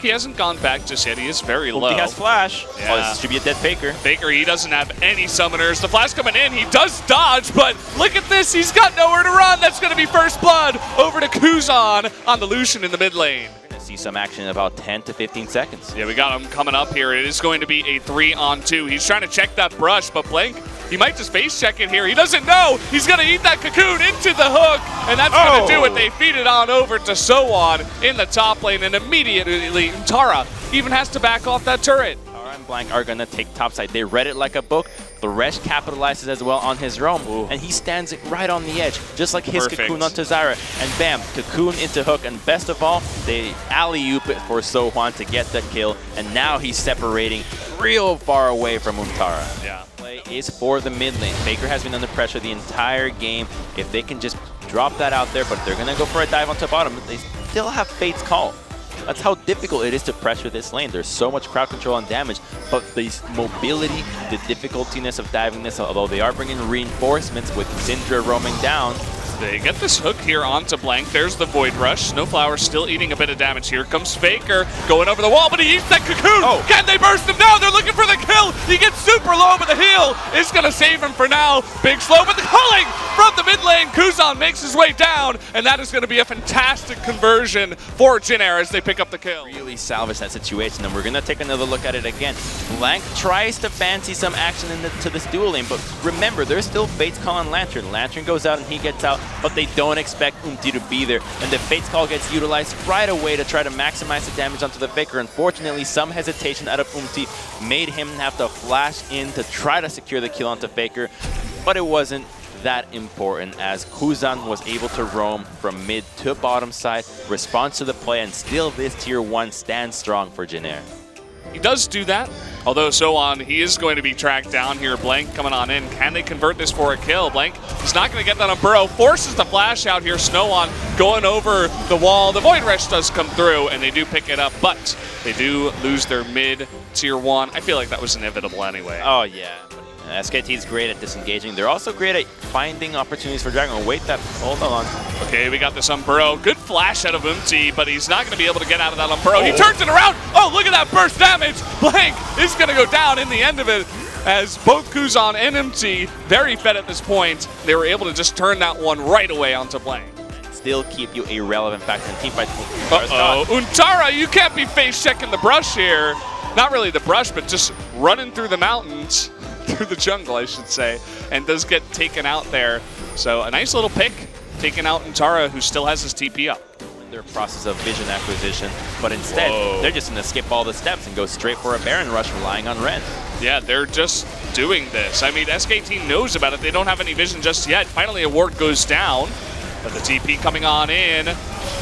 He hasn't gone back just yet. He is very low. He has flash. Yeah. Oh, this should be a dead Faker. Faker, he doesn't have any summoners. The flash coming in, he does dodge, but look at this. He's got nowhere to run. That's going to be first blood over to Kuzan on the Lucian in the mid lane. We're going to see some action in about 10 to 15 seconds. Yeah, we got him coming up here. It is going to be a 3-on-2. He's trying to check that brush, but BLANC, he might just face check it here. He doesn't know. He's going to eat that cocoon into the hook, and that's going to do it. They feed it on over to Sowon in the top lane, and immediately Tara even has to back off that turret. Tara and BLANC are going to take topside. They read it like a book. The Resh capitalizes as well on his roam, and he stands it right on the edge, just like his cocoon onto Zyra. And bam, cocoon into hook, and best of all, they alley-oop it for Sowon to get the kill, and now he's separating real far away from Tara. Yeah. Play is for the mid lane. Faker has been under pressure the entire game. If they can just drop that out there, but they're going to go for a dive onto bottom, they still have Fate's Call. That's how difficult it is to pressure this lane. There's so much crowd control and damage, but the mobility, the difficultiness of diving this, although they are bringing reinforcements with Syndra roaming down. They get this hook here onto BLANC. There's the Void Rush. Snowflower still eating a bit of damage. Here comes Faker going over the wall, but he eats that cocoon. Oh. Can they burst him down? They're looking for the kill. He gets super low, but the heal is going to save him for now. Big slow, but the culling from the mid lane. Kuzan makes his way down, and that is going to be a fantastic conversion for Jin Air as they pick up the kill. Really salvage that situation, and we're going to take another look at it again. BLANC tries to fancy some action into this dual lane, but remember, there's still Fate's Call on Lantern. Lantern goes out and he gets out, but they don't expect Umti to be there, and the Fate's Call gets utilized right away to try to maximize the damage onto the Faker. Unfortunately, some hesitation out of Umti made him have to flash in to try to secure the kill onto Faker, but it wasn't that important as Kuzan was able to roam from mid to bottom side, responds to the play, and still this tier 1 stands strong for Jin Air. He does do that, although Sowon, he is going to be tracked down here. BLANC coming on in. Can they convert this for a kill? BLANC is not going to get that on Burrow. Forces the flash out here. Snowon going over the wall. The Void Rush does come through, and they do pick it up, but they do lose their mid tier 1. I feel like that was inevitable anyway. Oh, yeah. SKT is great at disengaging. They're also great at finding opportunities for Dragon. Wait, hold on. Okay, we got this on Burrow. Good flash out of Umti, but he's not going to be able to get out of that on Burrow. He turns it around. Oh, look at that burst damage. BLANC is going to go down in the end of it as both Kuzan and Umti, very fed at this point. They were able to just turn that one right away onto BLANC. Still keep you a relevant factor in teamfight. Uh-oh. Untara, you can't be face checking the brush here. Not really the brush, but just running through the mountains. Through the jungle, I should say, and does get taken out there. So a nice little pick, taking out Untara, who still has his TP up. In their process of vision acquisition, but instead, they're just going to skip all the steps and go straight for a Baron rush, relying on Ren. Yeah, they're just doing this. I mean, SKT knows about it. They don't have any vision just yet. Finally, a ward goes down, but the TP coming on in.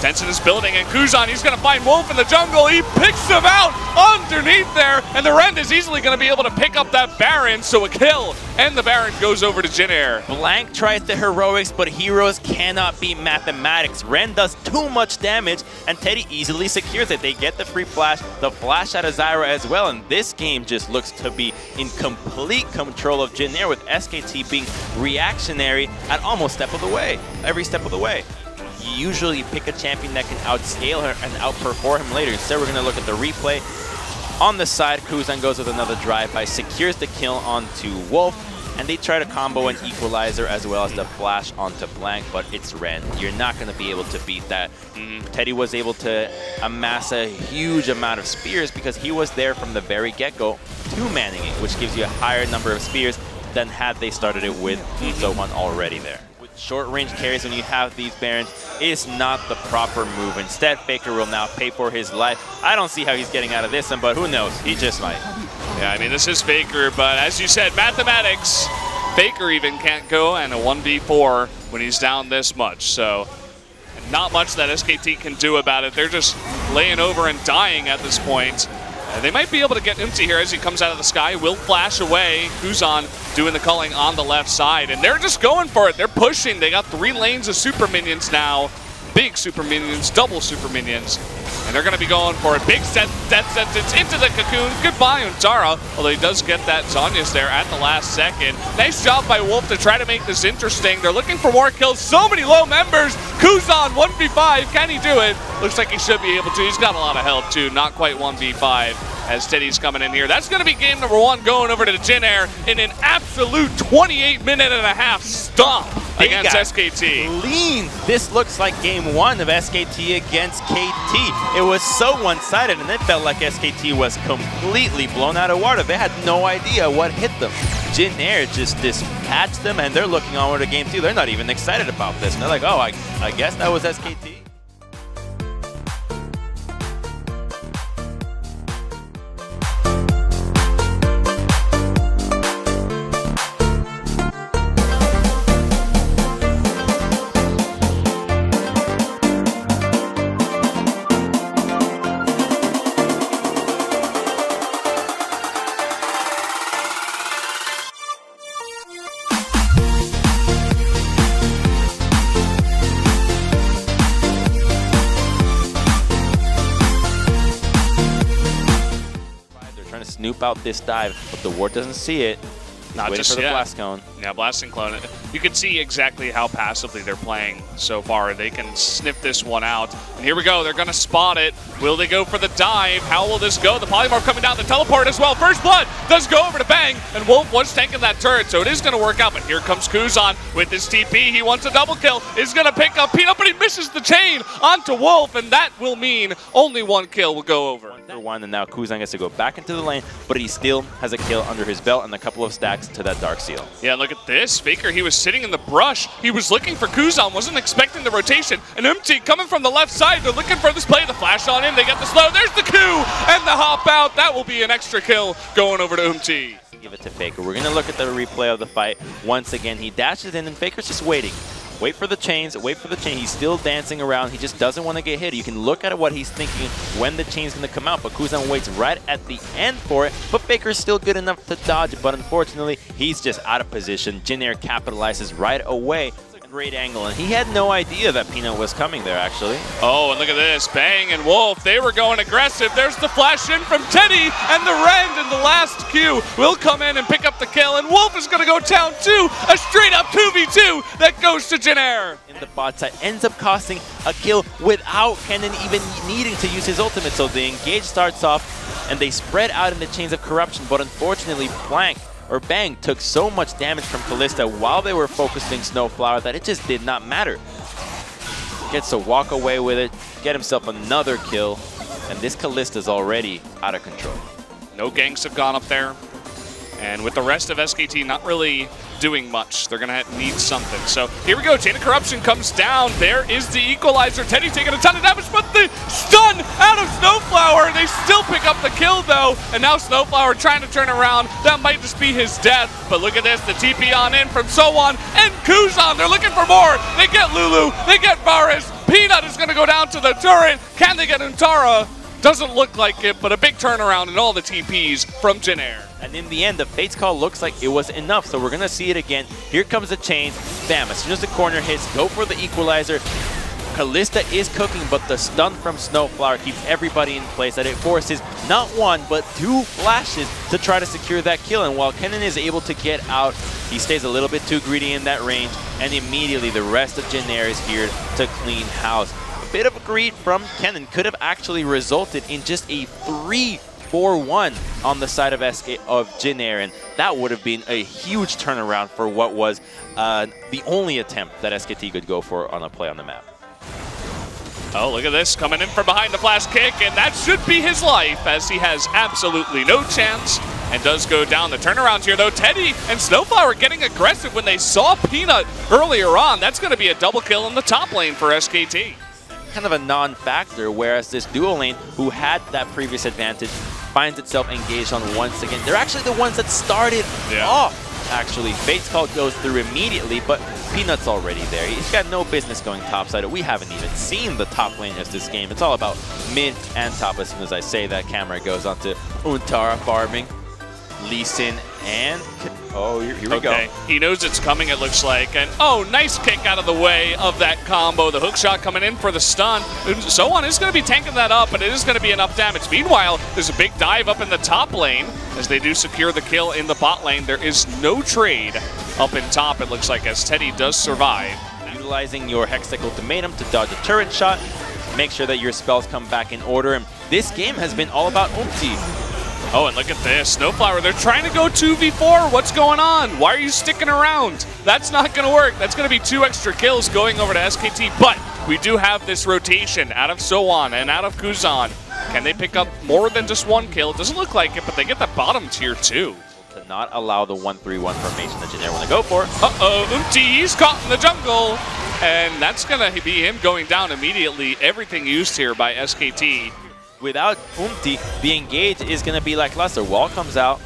Tension is building, and Kuzan, he's going to find Wolf in the jungle. He picks him out underneath there, and the Ren is easily going to be able to pick up that Baron, so a kill, and the Baron goes over to Jin Air. BLANC tries the heroics, but heroes cannot beat mathematics. Ren does too much damage, and Teddy easily secures it. They get the free flash, the flash out of Zyra as well, and this game just looks to be in complete control of Jin Air, with SKT being reactionary at almost step of the way, every step of the way. You usually pick a champion that can outscale her and outperform him later. Instead, we're going to look at the replay. On the side, Kuzan goes with another drive-by, secures the kill onto Wolf, and they try to combo an equalizer as well as the flash onto BLANC, but it's Ren. You're not going to be able to beat that. Teddy was able to amass a huge amount of spears because he was there from the very get-go, two-manning it, which gives you a higher number of spears than had they started it with someone already there. Short-range carries when you have these Barons is not the proper move. Instead, Faker will now pay for his life. I don't see how he's getting out of this one, but who knows? He just might. Yeah, I mean, this is Faker, but as you said, mathematics, Faker even can't go and a 1v4 when he's down this much. So not much that SKT can do about it. They're just laying over and dying at this point. They might be able to get Umti here as he comes out of the sky. Will flash away. Kuzan doing the culling on the left side. And they're just going for it. They're pushing. They got 3 lanes of super minions now. Big super minions, double super minions. And they're going to be going for a big death sentence into the cocoon. Goodbye, Untara. Although he does get that Zhonya's there at the last second. Nice job by Wolf to try to make this interesting. They're looking for more kills. So many low members. Kuzan 1v5. Can he do it? Looks like he should be able to. He's got a lot of health too. Not quite 1v5 as Teddy's coming in here. That's going to be game number 1 going over to Jin Air in an absolute 28-minute-and-a-half stomp against SKT. Lean. This looks like game 1 of SKT against KT. It was so one-sided, and it felt like SKT was completely blown out of water. They had no idea what hit them. Jin Air just dispatched them, and they're looking onward to game 2. They're not even excited about this. And they're like, oh, I guess that was SKT. Snoop out this dive, but the ward doesn't see it. Not waiting just for the blast cone. Yeah, blasting clone. You can see exactly how passively they're playing so far. They can sniff this one out. And here we go. They're going to spot it. Will they go for the dive? How will this go? The polymorph coming down the teleport as well. First blood does go over to Bang, and Wolf was tanking that turret, so it is going to work out. But here comes Kuzan with his TP. He wants a double kill. He's going to pick up Peanut, but he misses the chain onto Wolf, and that will mean only 1 kill will go over. One, and now Kuzan gets to go back into the lane, but he still has a kill under his belt and a couple of stacks to that Dark Seal. Yeah, look at this. Faker, he was sitting in the brush. He was looking for Kuzan, wasn't expecting the rotation. And Umti coming from the left side. They're looking for this play. The flash on him. They get the slow. There's the Q and the hop out. That will be an extra kill going over to Umti. Give it to Faker. We're going to look at the replay of the fight. Once again, he dashes in, and Faker's just waiting. Wait for the chains, wait for the chain. He's still dancing around. He just doesn't want to get hit. You can look at what he's thinking when the chain's going to come out, but Kuzan waits right at the end for it. But Faker's still good enough to dodge, but unfortunately, he's just out of position. Jin Air capitalizes right away. Great angle, and he had no idea that Peanut was coming there, actually. Oh, and look at this. Bang and Wolf, they were going aggressive. There's the flash in from Teddy, and the Rend in the last Q will come in and pick up the kill, and Wolf is going to go down 2, a straight-up 2v2 that goes to Jin Air. In the bot side, ends up costing a kill without Kennen even needing to use his ultimate, so the engage starts off, and they spread out in the chains of corruption, but unfortunately, Bang took so much damage from Kalista while they were focusing Snowflower that it just did not matter. Gets to walk away with it, get himself another kill, and this Kalista's already out of control. No ganks have gone up there, and with the rest of SKT not really doing much, they're going to need something. So here we go, Chain of Corruption comes down. There is the equalizer. Teddy taking a ton of damage, but the stun out of Snowflower. They still pick up the kill though, and now Snowflower trying to turn around. That might just be his death, but look at this, the TP on in from Sowon and Kuzan. They're looking for more. They get Lulu, they get Varus. Peanut is going to go down to the turret. Can they get Untara? Doesn't look like it, but a big turnaround in all the TPs from Jin Air. And in the end, the Fate's Call looks like it was enough, so we're going to see it again. Here comes the chain. Bam, as soon as the corner hits, go for the equalizer. Kalista is cooking, but the stun from Snowflower keeps everybody in place, that it forces not 1, but 2 flashes to try to secure that kill. And while Kennen is able to get out, he stays a little bit too greedy in that range, and immediately the rest of Jin Air is here to clean house. A bit of a greed from Kennen could have actually resulted in just a 3-4-1 on the side of Jin Air, and that would have been a huge turnaround for what was the only attempt that SKT could go for on a play on the map. Oh, look at this, coming in from behind the flash kick, and that should be his life, as he has absolutely no chance and does go down. The turnarounds here, though, Teddy and Snowflower getting aggressive when they saw Peanut earlier on. That's going to be a double kill in the top lane for SKT. Kind of a non-factor, whereas this duo lane, who had that previous advantage, finds itself engaged on once again. They're actually the ones that started off. Actually, Fate's Call goes through immediately, but Peanut's already there. He's got no business going topside. We haven't even seen the top lane of this game. It's all about mid and top. As soon as I say that, camera goes onto Untara farming. Lee Sin and... Oh, here we go. He knows it's coming, it looks like. And, oh, nice kick out of the way of that combo. The hook shot coming in for the stun. So-won is going to be tanking that up, but it is going to be enough damage. Meanwhile, there's a big dive up in the top lane as they do secure the kill in the bot lane. There is no trade up in top, it looks like, as Teddy does survive. Utilizing your Hextech Ultimatum to dodge a turret shot. Make sure that your spells come back in order. And this game has been all about ulti. Oh, and look at this. Snowflower, they're trying to go 2v4. What's going on? Why are you sticking around? That's not going to work. That's going to be 2 extra kills going over to SKT. But we do have this rotation out of So-won and out of Kuzan. Can they pick up more than just 1 kill? It doesn't look like it, but they get the bottom tier 2. To not allow the 1-3-1 formation that Jin Air want to go for. Uh-oh, he's caught in the jungle. And that's going to be him going down immediately. Everything used here by SKT. Without the engage is going to be lackluster. Wall comes out.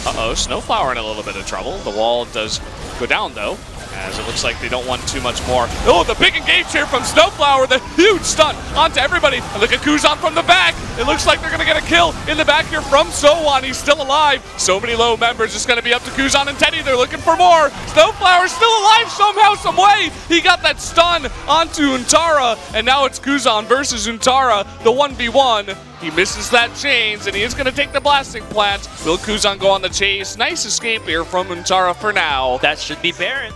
Uh-oh, Snowflower in a little bit of trouble. The wall does go down, though, as it looks like they don't want too much more. Oh, the big engage here from Snowflower, the huge stun onto everybody. And look at Kuzan from the back. It looks like they're going to get a kill in the back here from So-won. He's still alive. So many low members. It's going to be up to Kuzan and Teddy. They're looking for more. Snowflower's still alive somehow, some way. He got that stun onto Untara, and now it's Kuzan versus Untara, the 1v1. He misses that chains, and he is going to take the blasting plant. Will Kuzan go on the chase? Nice escape here from Untara for now. That should be Baron.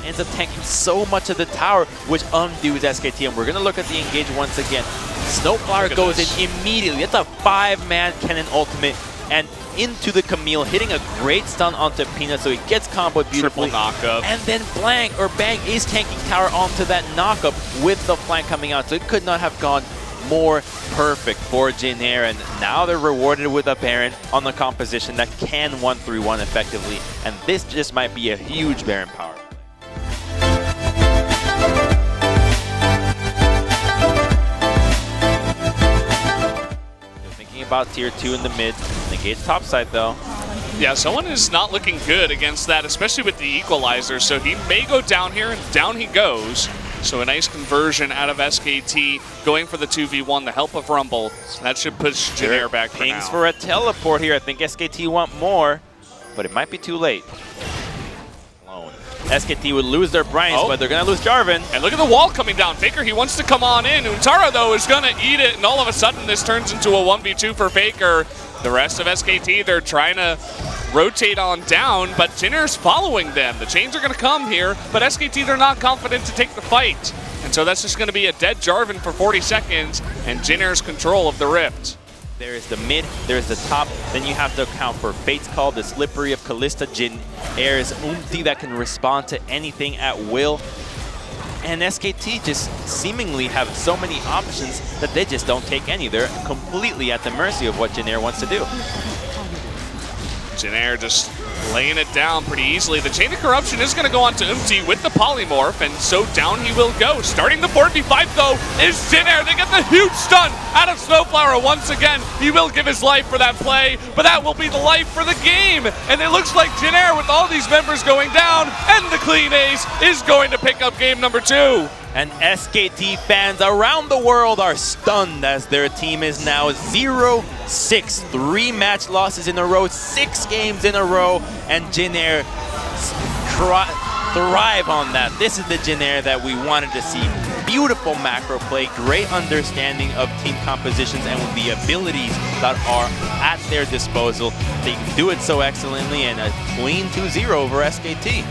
Ends up tanking so much of the tower, which undoes SKT, and we're going to look at the engage once again. Snowflower goes in immediately. It's a 5-man cannon ultimate, and into the Camille, hitting a great stun onto Peanut, so he gets comboed beautifully. Triple knockup. And then Bang is tanking tower onto that knockup with the flank coming out, so it could not have gone more perfect for Jin Air, and now they're rewarded with a Baron on the composition that can 1-3-1 effectively, and this just might be a huge Baron power. About tier 2 in the mid. Negate top side though. Yeah, someone is not looking good against that, especially with the equalizer, so he may go down here, and down he goes. So a nice conversion out of SKT, going for the 2v1, the help of Rumble. That should push Jin Air back for now. Pings for a teleport here. I think SKT want more, but it might be too late. SKT would lose their Bryans, but they're going to lose Jarvan. And look at the wall coming down. Faker, he wants to come on in. Untara, though, is going to eat it, and all of a sudden this turns into a 1v2 for Faker. The rest of SKT, they're trying to rotate on down, but Jin Air's following them. The chains are going to come here, but SKT, they're not confident to take the fight. And so that's just going to be a dead Jarvan for 40 seconds, and Jin Air's control of the Rift. There is the mid, there is the top, then you have to account for Fate's Call, the Slippery of Kalista, Jin Air's ulti that can respond to anything at will. And SKT just seemingly have so many options that they just don't take any. They're completely at the mercy of what Jin Air wants to do. Jin Air just laying it down pretty easily. The Chain of Corruption is going to go on to with the Polymorph, and so down he will go. Starting the 4v5, though, is Jin Air. They get the huge stun out of Snowflower once again. He will give his life for that play, but that will be the life for the game. And it looks like Jin Air, with all these members going down, and the clean ace, is going to pick up game number 2. And SKT fans around the world are stunned as their team is now 0-6. 3 match losses in a row, 6 games in a row, and Jin Air thrive on that. This is the Jin Air that we wanted to see. Beautiful macro play, great understanding of team compositions, and with the abilities that are at their disposal, they do it so excellently, and a clean 2-0 over SKT.